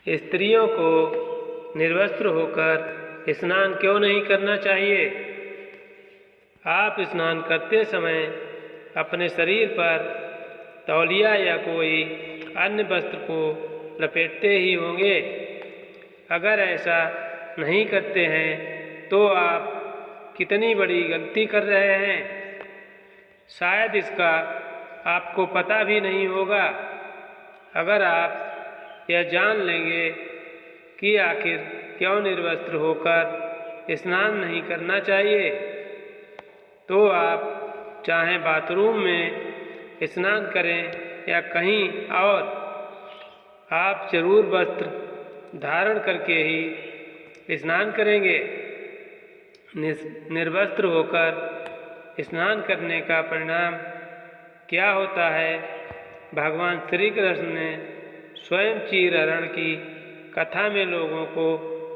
स्त्रियों को निर्वस्त्र होकर स्नान क्यों नहीं करना चाहिए? आप स्नान करते समय अपने शरीर पर तौलिया या कोई अन्य वस्त्र को लपेटते ही होंगे। अगर ऐसा नहीं करते हैं तो आप कितनी बड़ी गलती कर रहे हैं। शायद इसका आपको पता भी नहीं होगा। अगर आप यह जान लेंगे कि आखिर क्यों निर्वस्त्र होकर स्नान नहीं करना चाहिए, तो आप चाहे बाथरूम में स्नान करें या कहीं और, आप जरूर वस्त्र धारण करके ही स्नान करेंगे। निर्वस्त्र होकर स्नान करने का परिणाम क्या होता है? भगवान श्री कृष्ण ने स्वयं चीर हरण की कथा में लोगों को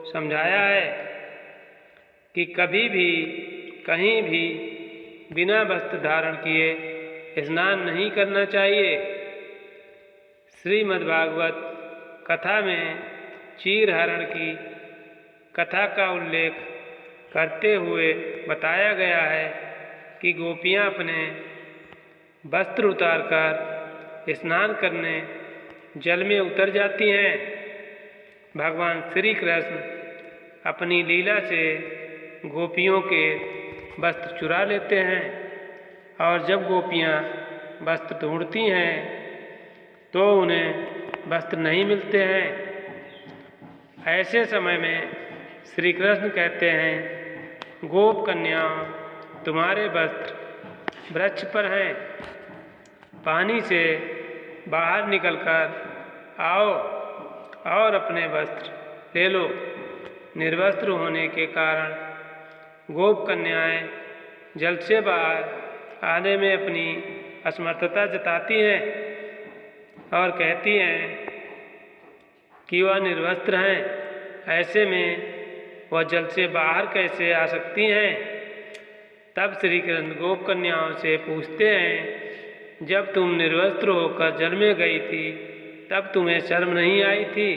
समझाया है कि कभी भी कहीं भी बिना वस्त्र धारण किए स्नान नहीं करना चाहिए। श्रीमद्भागवत कथा में चीर हरण की कथा का उल्लेख करते हुए बताया गया है कि गोपियाँ अपने वस्त्र उतारकर स्नान करने जल में उतर जाती हैं। भगवान श्री कृष्ण अपनी लीला से गोपियों के वस्त्र चुरा लेते हैं और जब गोपियाँ वस्त्र ढूंढती हैं तो उन्हें वस्त्र नहीं मिलते हैं। ऐसे समय में श्री कृष्ण कहते हैं, गोप कन्याओं, तुम्हारे वस्त्र वृक्ष पर हैं, पानी से बाहर निकलकर आओ और अपने वस्त्र ले लो। निर्वस्त्र होने के कारण गोप कन्याएं जल से बाहर आने में अपनी असमर्थता जताती हैं और कहती हैं कि वह निर्वस्त्र हैं, ऐसे में वह जल से बाहर कैसे आ सकती हैं। तब श्री कृष्ण गोप कन्याओं से पूछते हैं, जब तुम निर्वस्त्र होकर जल में गई थी तब तुम्हें शर्म नहीं आई थी?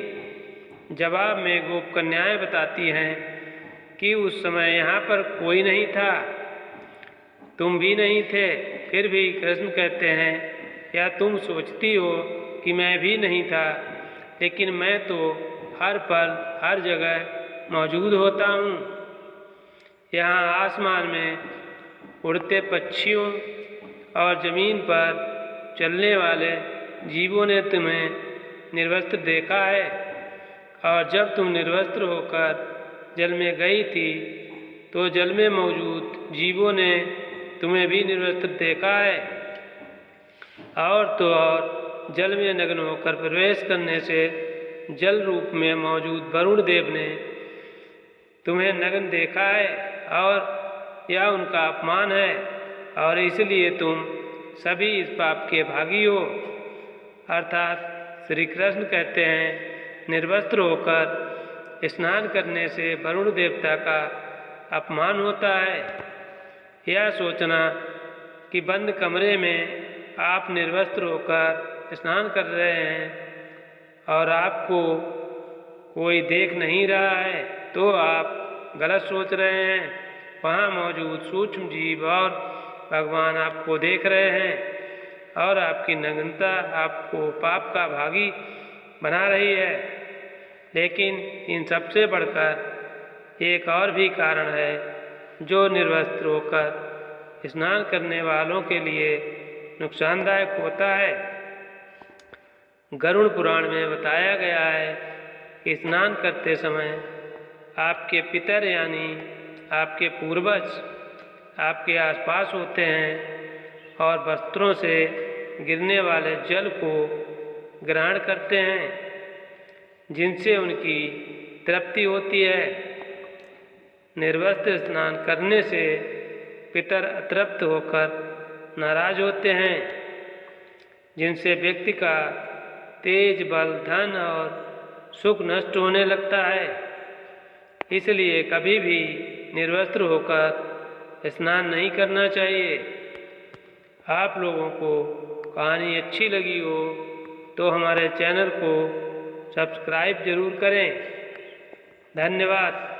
जवाब में गोप कन्याएं बताती हैं कि उस समय यहाँ पर कोई नहीं था, तुम भी नहीं थे। फिर भी कृष्ण कहते हैं, या तुम सोचती हो कि मैं भी नहीं था, लेकिन मैं तो हर पल हर जगह मौजूद होता हूँ। यहाँ आसमान में उड़ते पक्षियों और ज़मीन पर चलने वाले जीवों ने तुम्हें निर्वस्त्र देखा है, और जब तुम निर्वस्त्र होकर जल में गई थी तो जल में मौजूद जीवों ने तुम्हें भी निर्वस्त्र देखा है। और तो और जल में नग्न होकर प्रवेश करने से जल रूप में मौजूद वरुण देव ने तुम्हें नग्न देखा है, और यह उनका अपमान है, और इसलिए तुम सभी इस पाप के भागी हो। अर्थात श्री कृष्ण कहते हैं, निर्वस्त्र होकर स्नान करने से वरुण देवता का अपमान होता है। यह सोचना कि बंद कमरे में आप निर्वस्त्र होकर स्नान कर रहे हैं और आपको कोई देख नहीं रहा है तो आप गलत सोच रहे हैं। वहाँ मौजूद सूक्ष्म जीव और भगवान आपको देख रहे हैं और आपकी नग्नता आपको पाप का भागी बना रही है। लेकिन इन सबसे बढ़कर एक और भी कारण है जो निर्वस्त्र होकर स्नान करने वालों के लिए नुकसानदायक होता है। गरुड़ पुराण में बताया गया है कि स्नान करते समय आपके पितर यानी आपके पूर्वज आपके आसपास होते हैं और वस्त्रों से गिरने वाले जल को ग्रहण करते हैं, जिनसे उनकी तृप्ति होती है। निर्वस्त्र स्नान करने से पितर अतृप्त होकर नाराज होते हैं, जिनसे व्यक्ति का तेज, बल, धन और सुख नष्ट होने लगता है। इसलिए कभी भी निर्वस्त्र होकर स्नान नहीं करना चाहिए। आप लोगों को कहानी अच्छी लगी हो तो हमारे चैनल को सब्सक्राइब जरूर करें। धन्यवाद।